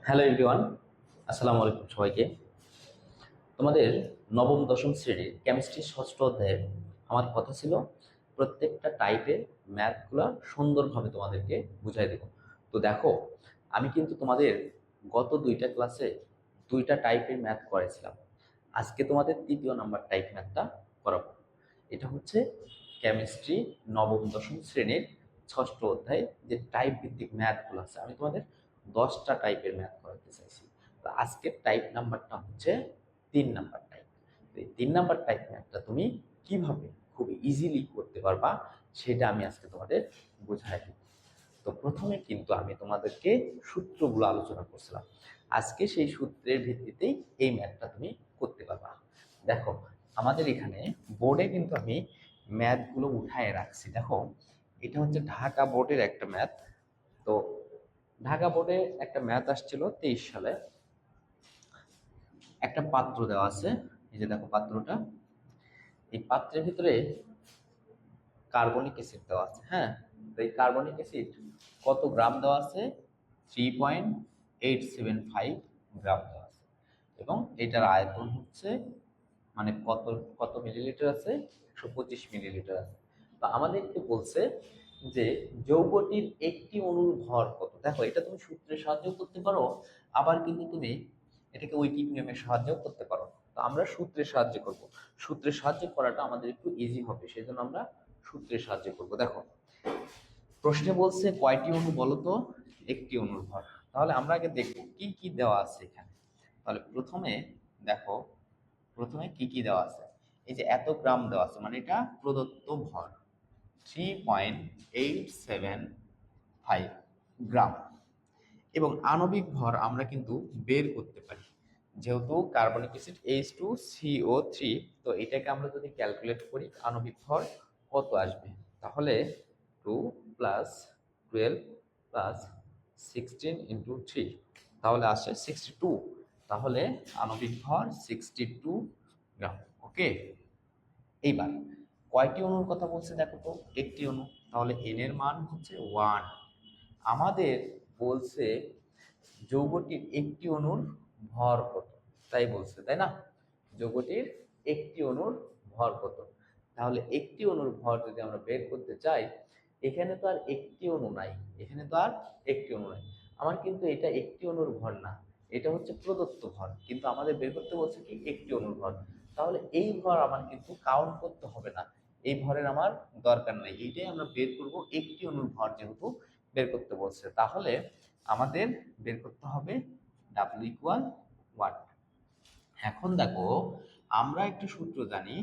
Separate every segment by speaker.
Speaker 1: Hello everyone, আসসালামু আলাইকুম সবাইকে। তোমাদের নবম দশম শ্রেণীর কেমিস্ট্রি ষষ্ঠ অধ্যায়ে আমার কথা ছিল প্রত্যেকটা টাইপের ম্যাথগুলো সুন্দরভাবে তোমাদেরকে বুঝাই দেব। তো দেখো, আমি কিন্তু তোমাদের গত দুইটা ক্লাসে দুইটা টাইপের ম্যাথ করেছিলাম। আজকে তোমাদের তৃতীয় নাম্বার টাইপ ম্যাথটা করাবো। এটা হচ্ছে কেমিস্ট্রি নবম দশম শ্রেণীর ষষ্ঠ অধ্যায়ে যে টাইপ ভিত্তিক ম্যাথগুলো আছে, আমি তোমাদের 10টা টাইপের ম্যাথ করাতে চাইছি। তো আজকের টাইপ নাম্বারটা হচ্ছে 3 নাম্বার টাইপ। তো এই 3 নাম্বার টাইপ ম্যাথটা তুমি কিভাবে খুব ইজিলি করতে পারবা সেটা আমি আজকে তোমাদের বোঝাই দিব। তো প্রথমে কিন্তু আমি তোমাদেরকে সূত্রগুলো আলোচনা করছিলাম। আজকে সেই সূত্রের ভিত্তিতেই এই ম্যাথটা তুমি করতে পারবা। দেখো, আমাদের এখানে বোর্ডে কিন্তু আমি ম্যাথগুলো উঠায় রাখছি। দেখো, এটা হচ্ছে ঢাকা বোর্ডের একটা ম্যাথ। তো ঢাকা বোর্ডে একটা ম্যাথ আসছিল 23 সালে। একটা পাত্র দেওয়া আছে, এই যে দেখো পাত্রটা। এই পাত্রের ভিতরে কার্বনিক অ্যাসিড দেওয়া আছে। হ্যাঁ, তো এই কার্বনিক অ্যাসিড কত গ্রাম দেওয়া আছে? 3.875 গ্রাম দেওয়া আছে। এবং এটার আয়তন হচ্ছে মানে কত কত মিলিলিটার আছে? 125 মিলিলিটার আছে। তো আমাদেরকে বলছে যে যৌগটির একটি অণুর ভর কত। দেখো, এটা তুমি সূত্রের সাহায্যেও করতে পারো, আবার কিন্তু তুমি এটাকে ঐকিক নিয়মের সাহায্যেও করতে পারো। তো আমরা সূত্রের সাহায্যে করব। সূত্রের সাহায্যে করাটা আমাদের একটু ইজি হবে, সেই জন্য আমরা সূত্রের সাহায্যে করব। দেখো, প্রশ্নে বলছে কয়টি অণু বলো তো? একটি অণুর ভর। তাহলে আমরা আগে দেখব কি কি দেওয়া আছে এখানে। তাহলে দেখো প্রথমে কি কি দেওয়া আছে। এই যে এত গ্রাম দেওয়া আছে, মানে এটা প্রদত্ত ভর 3.875 গ্রাম। এবং আণবিক ভর আমরা কিন্তু বের করতে পারি, যেহেতু কার্বনিক অ্যাসিড H2CO3। তো এটাকে আমরা যদি ক্যালকুলেট করি আণবিক ভর কত আসবে, তাহলে 2 প্লাস 12 প্লাস 16 ইন্টু 3, তাহলে আসে 62। তাহলে আণবিক ভর 62 গ্রাম। ওকে, এইবার কয়টি অণুর কথা বলছে দেখো তো? একটি অণু, তাহলে এন এর মান হচ্ছে 1। আমাদের বলছে যৌগটির একটি অণুর ভর কত, তাই বলছে, তাই না? যৌগটির একটি অণুর ভর কত? তাহলে একটি অণুর ভর যদি আমরা বের করতে চাই, এখানে তো আর একটি অণু নাই, এখানে তো আর একটি অণু নাই। আমার কিন্তু এটা একটি অণুর ভর না, এটা হচ্ছে প্রদত্ত ভর, কিন্তু আমাদের বের করতে বলছে কি একটি অণুর ভর। তাহলে এই ভর আমার কিন্তু কাউন্ট করতে হবে না, এই ভরের আমার দরকার নাই, এইটাই আমরা বের করব একটি অণুর ভর, যেহেতু বের করতে বলছে। তাহলে আমাদের বের করতে হবে ডাব্লিউ ইকুয়াল ওয়াট। এখন দেখো, আমরা একটি সূত্র জানি,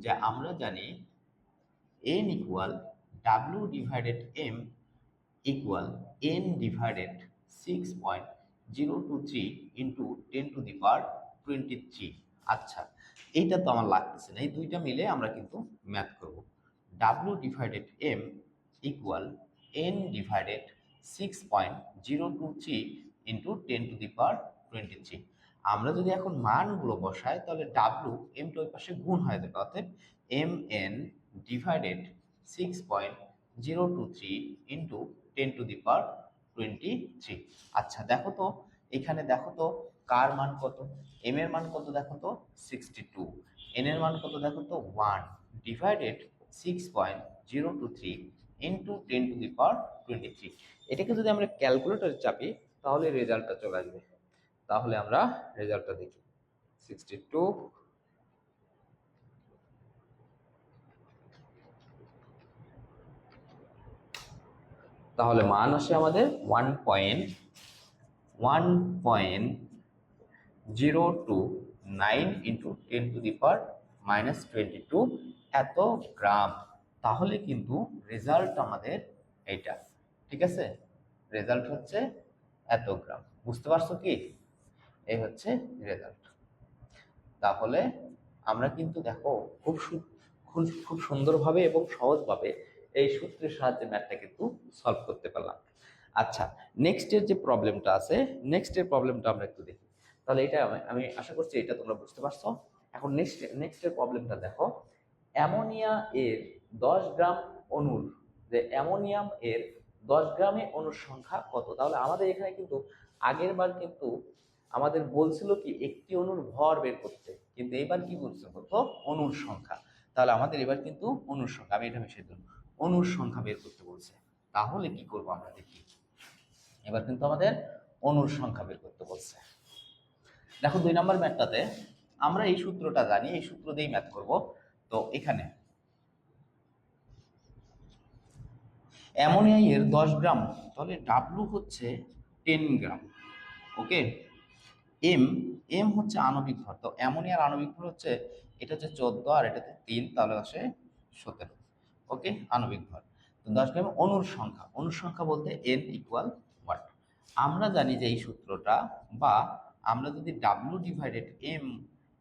Speaker 1: যে আমরা জানি N equal W divided M equal N divided 6.023 into 10⁻23। আচ্ছা, এইটা তো আমার লাগতেছে না, এই দুইটা মিলে আমরা কিন্তু ম্যাথ করব। W divided M equal N divided 6.023 into 10⁻23। আমরা যদি এখন মানগুলো বসাই, তাহলে ডাব্লিউ এমটা ওই পাশে গুণ হয়ে যাবে, অর্থাৎ এম এন ডিভাইডেড 6.023 ইন্টু 10⁻23। আচ্ছা দেখো তো, এখানে দেখো তো কার মান কত? এম এর মান কত দেখো তো? 62। এন এর মান কত দেখো তো? 1 ডিভাইডেড 6.023 ইন্টু 10⁻23। এটাকে যদি আমরা ক্যালকুলেটরে চাপি, তাহলে রেজাল্টটা চলে আসবে। তাহলে আমরা রেজাল্টটা দেখি। 62 তাহলে মান আসে আমাদের 1.029 ইন্টু 10⁻22 এত গ্রাম। তাহলে কিন্তু রেজাল্ট আমাদের এইটা, ঠিক আছে? রেজাল্ট হচ্ছে এত গ্রাম। বুঝতে পারছো কি? এই হচ্ছে রেজাল্ট। তাহলে আমরা কিন্তু দেখো খুব সুন্দরভাবে এবং সহজভাবে এই সূত্রের সাহায্যে ম্যাথটা কিন্তু সলভ করতে পারলাম। আচ্ছা, নেক্সটের যে প্রবলেমটা আছে, নেক্সটের প্রবলেমটা আমরা একটু দেখি। তাহলে এটা আমি আশা করছি এটা তোমরা বুঝতে পারছো। এখন নেক্সটের প্রবলেমটা দেখো। অ্যামোনিয়া এর 10 গ্রাম অণুর, যে অ্যামোনিয়াম এর 10 গ্রামে অণুর সংখ্যা কত? তাহলে আমাদের এখানে কিন্তু আগের বার কিন্তু আমাদের বলছিল কি একটি অণুর ভর বের করতে, কিন্তু এবার কি বলছে বলতো অণুর সংখ্যা। তাহলে আমাদের এবার কিন্তু অণুর সংখ্যা, আমি এটা মিশিয়ে দেব, অণুর সংখ্যা বের করতে বলছে। তাহলে কি করব আমরা দেখি, এবার কিন্তু আমাদের অণুর সংখ্যা বের করতে বলছে। দেখো 2 নম্বর ম্যাথটাতে আমরা এই সূত্রটা জানি, এই সূত্র দিয়েই ম্যাথ করব। তো এখানে অ্যামোনিয়া এর 10 গ্রাম, তাহলে ডাব্লু হচ্ছে 10 গ্রাম। ওকে, এম, এম হচ্ছে আণবিক ভর, তো অ্যামোনিয়ার আণবিক ভর হচ্ছে, এটা হচ্ছে 14 আর এটাতে 3, তাহলে আসে 17। ওকে, আণবিক ভর। তো 10 গ্রাম। অণুর সংখ্যা, অণুর সংখ্যা বলতে এন ইকুয়াল হোয়াট, আমরা জানি যে এই সূত্রটা, বা আমরা যদি W divided M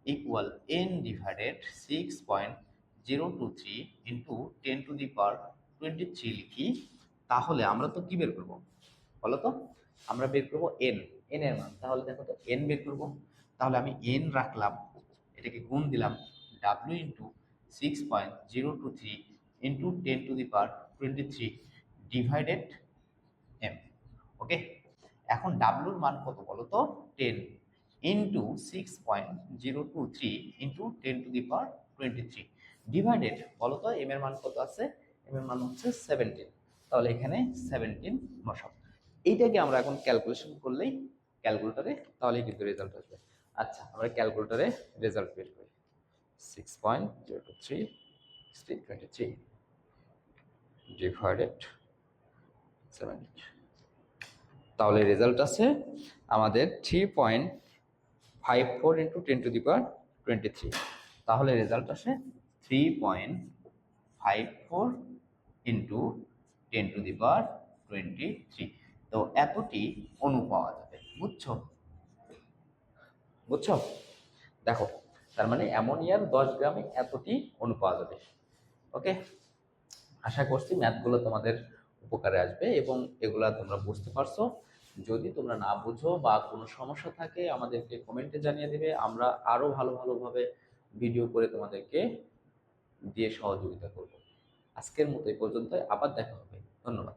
Speaker 1: equal N divided 6.023 into 10⁻23 লিখি, তাহলে আমরা তো কি বের করবো বলো তো, আমরা বের করবো এন, এন এর মান। তাহলে দেখো তো এন বের করবো, তাহলে আমি এন রাখলাম, এটাকে গুণ দিলাম, W into 6.023 into 10⁻23 divided M. Okay, এখন ডাব্লুর মান কত বলো তো, 10 ইন্টু 6.023 ইন্টু 10⁻23 ডিভাইডেড বলো তো এম এর মান কত আছে, এম এর মান হচ্ছে 17, তাহলে এখানে 17 বসাবো। এইটাকে আমরা এখন ক্যালকুলেশন করলেই ক্যালকুলেটরে, তাহলে কিন্তু রেজাল্ট আসবে। আচ্ছা, আমরা ক্যালকুলেটরে রেজাল্ট বের করি, 6.023 ডিভাইডেড 17, তাহলে রেজাল্ট আছে আমাদের 3.54 ইন্টু 10⁻23, তাহলে রেজাল্ট আসে 3.54 ইন্টু 10⁻23। তো এতটি অণু পাওয়া যাবে, বুঝছো? বুঝছো? দেখো, তার মানে অ্যামোনিয়ার 10 গ্রামে এতটি অণু পাওয়া যাবে। ওকে, আশা করছি ম্যাথগুলো তোমাদের উপকারে আসবে এবং এগুলা তোমরা বুঝতে পারছো। যদি তোমরা না বুঝো বা কোনো সমস্যা থাকে আমাদেরকে কমেন্টে জানিয়ে দেবে, আমরা আরো ভালোভাবে ভিডিও করে তোমাদেরকে দিয়ে সহযোগিতা করব। আজকের মতো এই পর্যন্ত, আবার দেখা হবে, ধন্যবাদ।